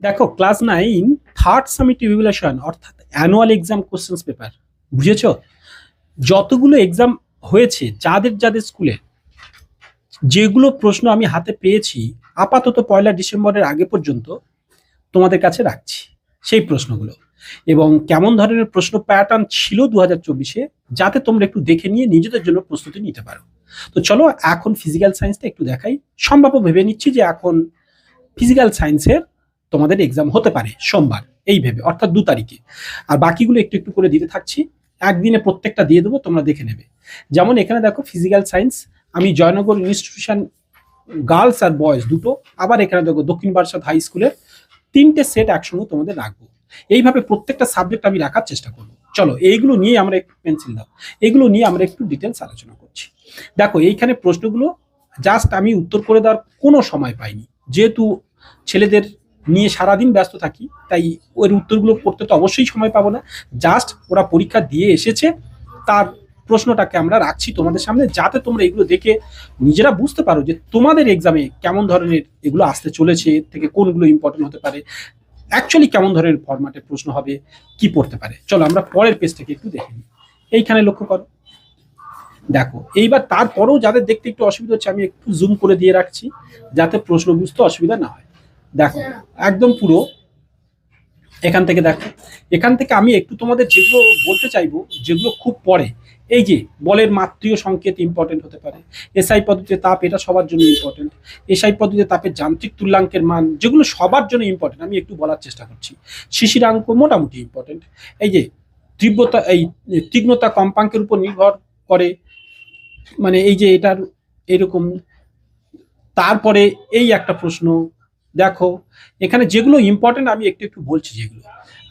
দেখো class 9 third summit evaluation অর্থাৎ annual exam questions paper, বুঝেছো? যতগুলো এক্সাম হয়েছে যাদের যাদের স্কুলে, যেগুলো প্রশ্ন আমি হাতে পেয়েছি আপাতত 1 ডিসেম্বরের আগে পর্যন্ত তোমাদের কাছে রাখছি সেই প্রশ্নগুলো, এবং কেমন ধরনের প্রশ্ন প্যাটার্ন ছিল 2024-এ, যাতে তোমরা একটু দেখে নিয়ে নিজেদের জন্য প্রস্তুতি নিতে পারো। তো চলো এখন ফিজিক্যাল সায়েন্সটা একটু দেখাই। সম্ভাব্য ভেবে নিচ্ছি যে এখন ফিজিক্যাল সায়েন্সের তোমাদের এক্সাম হতে পারে সোমবার এই ভেবে, অর্থাৎ 2 তারিখে। আর বাকিগুলো একটু একটু করে দিতে থাকছি, একদিনে প্রত্যেকটা দিয়ে দেবো, তোমরা দেখে নেবে। যেমন এখানে দেখো ফিজিক্যাল সায়েন্স আমি জয়নগর ইনস্টিটিউশন গার্লস আর বয়েজ দুটো, আবার এখানে দেখো দক্ষিণ বারাসাত হাই স্কুলের 3টে সেট একসঙ্গে তোমাদের রাখবো। এইভাবে প্রত্যেকটা সাবজেক্ট আমি রাখার চেষ্টা করবো। চলো এইগুলো নিয়ে আমরা একটু পেন্সিল দাও, এগুলো নিয়ে আমরা একটু ডিটেলস আলোচনা করছি। দেখো এইখানে প্রশ্নগুলো জাস্ট আমি উত্তর করে দেওয়ার কোনো সময় পাইনি, যেহেতু ছেলেদের নিয়ে সারাদিন ব্যস্ত থাকি, তাই ওর উত্তরগুলো করতে তো অবশ্যই সময় পাবো না। জাস্ট ওরা পরীক্ষা দিয়ে এসেছে, তার প্রশ্নটাকে আমরা রাখছি তোমাদের সামনে, যাতে তোমরা এগুলো দেখে নিজেরা বুঝতে পারো যে তোমাদের এক্সামে কেমন ধরনের এগুলো আসতে চলেছে, এর থেকে কোনগুলো ইম্পর্টেন্ট হতে পারে, অ্যাকচুয়ালি কেমন ধরনের ফরম্যাটে প্রশ্ন হবে, কি পড়তে পারে। চলো আমরা পরের পেজ থেকে একটু দেখে নিই। এইখানে লক্ষ্য করো, দেখো এইবার তারপরেও যাদের দেখতে একটু অসুবিধা হচ্ছে আমি একটু জুম করে দিয়ে রাখছি, যাতে প্রশ্ন বুঝতে অসুবিধা না হয়। দেখো একদম পুরো এখান থেকে দেখো, এখান থেকে আমি একটু তোমাদের যেগুলো বলতে চাইবো, যেগুলো খুব পরে, এই যে বলের মাত্রীয় সংকেত ইম্পর্টেন্ট হতে পারে, এসআই পদ্ধতিতে তাপ এটা সবার জন্য ইম্পর্টেন্ট, এসআই পদ্ধতিতে তাপের যান্ত্রিক তুল্যাঙ্কের মান যেগুলো সবার জন্য ইম্পর্টেন্ট আমি একটু বলার চেষ্টা করছি। শিশিরাঙ্ক মোটামুটি ইম্পর্টেন্ট। এই যে তীব্রতা, এই তীক্ষ্ণতা কম্পাঙ্কের উপর নির্ভর করে, মানে এই যে এটার এরকম। তারপরে এই একটা প্রশ্ন দেখো, এখানে যেগুলো ইম্পর্টেন্ট আমি একটু একটু বলছি যেগুলো।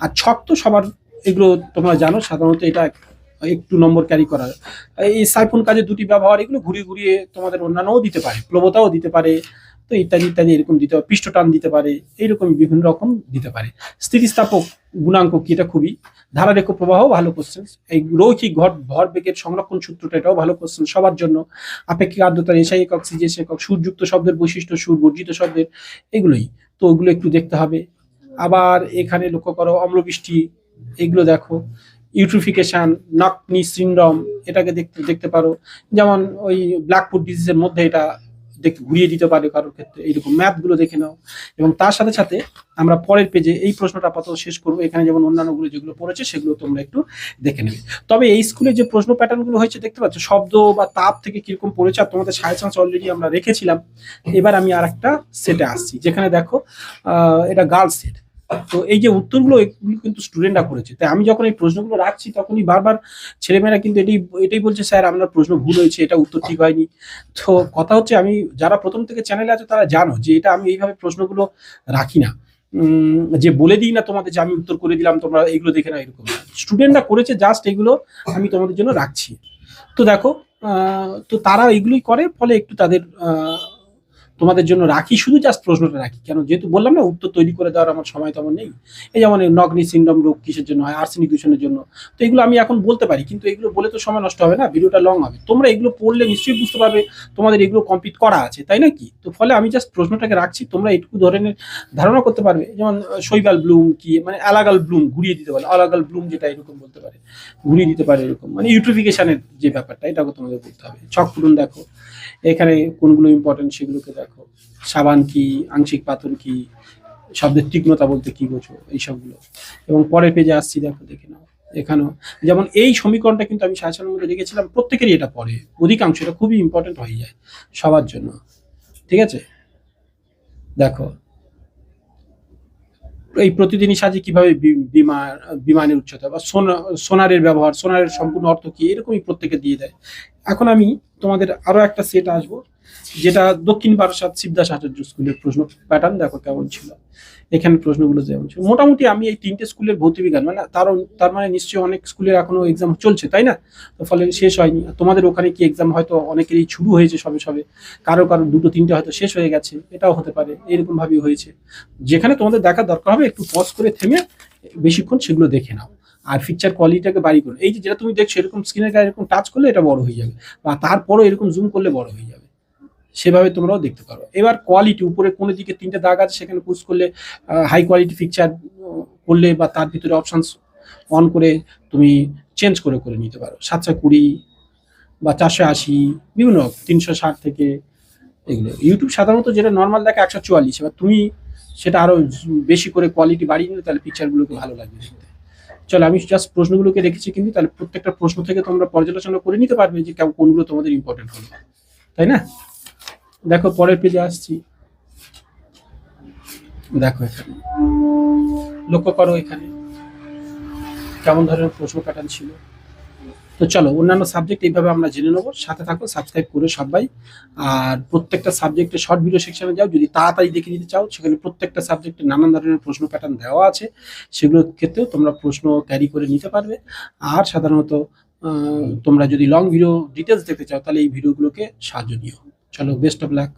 আর ছক তো সবার, এগুলো তোমরা জানো সাধারণত এটা একটু নম্বর ক্যারি করার। এই সাইফোন কাজে দুটি ব্যবহার, এগুলো ঘুরিয়ে ঘুরিয়ে তোমাদের অন্যান্যও দিতে পারে, প্লবতাও দিতে পারে, তো ইত্যাদি ইত্যাদি এরকম দিতে পারে, পৃষ্ঠটান দিতে পারে, এইরকম বিভিন্ন রকম দিতে পারে। স্থিতিস্থাপক গুণাঙ্ক কি, এটা খুবই। ধারারেখ প্রবাহ ভালো কোশ্চেন। এই রৈখিক ভরবেগের সংরক্ষণ সূত্রটা, এটাও ভালো কোশ্চেন সবার জন্য। আপেক্ষিক আর্দ্রতার এসআই একক, সিজিএস একক, সুরযুক্ত শব্দের বৈশিষ্ট্য, সুর বর্জিত শব্দের, এগুলোই। তো ওগুলো একটু দেখতে হবে। আবার এখানে লক্ষ্য করো অম্লবৃষ্টি, এগুলো দেখো। ইউট্রিফিকেশন, নকনি সিনড্রোম, এটাকে দেখতে দেখতে পারো। যেমন ওই ব্ল্যাকফুট ডিজিজের মধ্যে এটা দেখতে ঘুরিয়ে দিতে পারে কারোর ক্ষেত্রে, এইরকম ম্যাথগুলো দেখে নাও। এবং তার সাথে সাথে আমরা পরের পেজে এই প্রশ্নটা আপাতত শেষ করবো। এখানে যেমন অন্যান্যগুলো যেগুলো পড়েছে সেগুলো তোমরা একটু দেখে নেবে। তবে এই স্কুলে যে প্রশ্ন প্যাটার্নগুলো হয়েছে দেখতে পাচ্ছ, শব্দ বা তাপ থেকে কিরকম পড়েছে, আর তোমাদের সাজেশনস অলরেডি আমরা রেখেছিলাম। এবার আমি আর একটা সেটে আসছি, যেখানে দেখো এটা গার্লস সেট। তো এই যে উত্তরগুলো, এগুলো কিন্তু স্টুডেন্টরা করেছে, তাই আমি যখন এই প্রশ্নগুলো রাখছি তখনই বারবার ছেলেমেয়েরা কিন্তু এটাই এটাই বলছে, স্যার আপনার প্রশ্ন ভুল হয়েছে, এটা উত্তর ঠিক হয়নি। তো কথা হচ্ছে, আমি যারা প্রথম থেকে চ্যানেলে আছে তারা জানো যে এটা আমি এইভাবে প্রশ্নগুলো রাখি না, যে বলে দিই না তোমাদের যে আমি উত্তর করে দিলাম তোমরা এগুলো দেখে না, এরকম না। স্টুডেন্টরা করেছে, জাস্ট এগুলো আমি তোমাদের জন্য রাখছি। তো দেখো তো তারা এগুলোই করে, ফলে একটু তাদের তোমাদের জন্য রাখি, শুধু জাস্ট প্রশ্নটা রাখি কেন, যেহেতু বললাম না উত্তর তৈরি করে দেওয়ার আমার সময় তেমন নেই। এই যেমন নগনি সিন্ড্রোম রোগ কিসের জন্য হয়, আর্সেনিক দূষণের জন্য। তো এগুলো আমি এখন বলতে পারি, কিন্তু এগুলো বলে তো সময় নষ্ট হবে না, ভিডিওটা লং হবে। তোমরা এগুলো পড়লে নিশ্চয়ই বুঝতে পারবে তোমাদের এগুলো কমপ্লিট করা আছে, তাই না কি? তো ফলে আমি জাস্ট প্রশ্নটাকে রাখছি, তোমরা এটুকু ধরনের ধারণা করতে পারবে। যেমন শৈবাল ব্লুম কি, মানে অ্যালাগাল ব্লুম ঘুরিয়ে দিতে পারে, অ্যালাগাল ব্লুম যেটা এরকম বলতে পারে, ঘুরিয়ে দিতে পারে এরকম, মানে ইউট্রিফিকেশনের যে ব্যাপারটা, এটাকে তোমাদের বলতে হবে। ছক ফুটুন দেখো, এখানে কোনগুলো ইম্পর্টেন্ট সেগুলোকে দেখো। সাবান কি, আংশিক পাতন কি, শব্দের তীক্ষ্ণতা বলতে কি বোঝো, এইসবগুলো। এবং পরের পেজে আসছি, দেখো দেখে নাও। এখানেও যেমন এই সমীকরণটা কিন্তু আমি সাজেশনের মধ্যে রেখেছিলাম, প্রত্যেকেরই এটা পড়ে, অধিকাংশ এটা খুবই ইম্পর্টেন্ট হয়ে যায় সবার জন্য। ঠিক আছে, দেখো এই প্রতিদিনই সাজে কিভাবে বিমানের উচ্চতা বা সোনারের ব্যবহার, সোনারের সম্পূর্ণ অর্থ কি, এরকমই প্রত্যেকে দিয়ে দেয়। এখন আমি তোমাদের আরো একটা সেট আসবো, যেটা দক্ষিণ বারাসাত শিবদাস আচার্য স্কুলের প্রশ্ন প্যাটার্ন দেখো কেমন ছিল। এখানে প্রশ্নগুলো যেমন ছিল, মোটামুটি আমি এই 3টে স্কুলের ভৌতবিজ্ঞান, মানে তার মানে নিশ্চয়ই অনেক স্কুলের এখনো এক্সাম চলছে, তাই না? তো ফলে শেষ হয়নি। তোমাদের ওখানে কি এক্সাম হয়তো অনেকেরই শুরু হয়েছে সবে সবে, কারো কারো 2-3টে হয়তো শেষ হয়ে গেছে, এটাও হতে পারে, এরকম ভাবেই হয়েছে। যেখানে তোমাদের দেখার দরকার হবে একটু পজ করে থেমে বেশিক্ষণ সেগুলো দেখে নাও। আর পিকচার কোয়ালিটিটাকে বাড়ি করো, এই যে যেটা তুমি দেখছো এরকম স্ক্রিনের গায়ে এরকম টাচ করলে এটা বড় হয়ে যাবে, বা তারপরও এরকম জুম করলে বড় হয়ে যাবে। সেভাবে তোমরাও দেখতে পারো। এবার কোয়ালিটি, উপরে কোনো দিকে 3টে দাগ আছে, সেখানে পুশ করলে হাই কোয়ালিটি পিকচার করলে বা তার ভিতরে অপশানস অন করে তুমি চেঞ্জ করে করে নিতে পারো। 720 বা 480, বিভিন্ন 360 থেকে এগুলো। ইউটিউব সাধারণত যেটা নর্মাল দেখে 144, এবার তুমি সেটা আরো বেশি করে কোয়ালিটি বাড়িয়ে নিলে তাহলে পিকচারগুলোকে ভালো লাগবে দেখতে। চলো, আমি জাস্ট প্রশ্নগুলোকে রেখেছি, কিন্তু তাহলে প্রত্যেকটা প্রশ্ন থেকে তোমরা পর্যালোচনা করে নিতে পারবে যে কোনগুলো তোমাদের ইম্পর্টেন্ট হলো, তাই না? দেখো পরের পেজে আসছি। দেখো এখানে লক্ষ্য করো এখানে কেমন ধরনের প্রশ্ন প্যাটার্ন ছিল। তো চলো, অন্যান্য সাবজেক্ট এইভাবে আমরা জেনে নেবো। সাথে থাকো, সাবস্ক্রাইব করে সবাই। আর প্রত্যেকটা সাবজেক্টে শর্ট ভিডিও সেকশনে যাও, যদি তাড়াতাড়ি দেখে নিতে চাও, সেখানে প্রত্যেকটা সাবজেক্টে নানান ধরনের প্রশ্ন প্যাটার্ন দেওয়া আছে, সেগুলোর ক্ষেত্রেও তোমরা প্রশ্ন ক্যারি করে নিতে পারবে। আর সাধারণত তোমরা যদি লং ভিডিও ডিটেলস দেখতে চাও, তাহলে এই ভিডিওগুলোকে সাহায্য নিও। চলো, বেস্ট অফ লাক।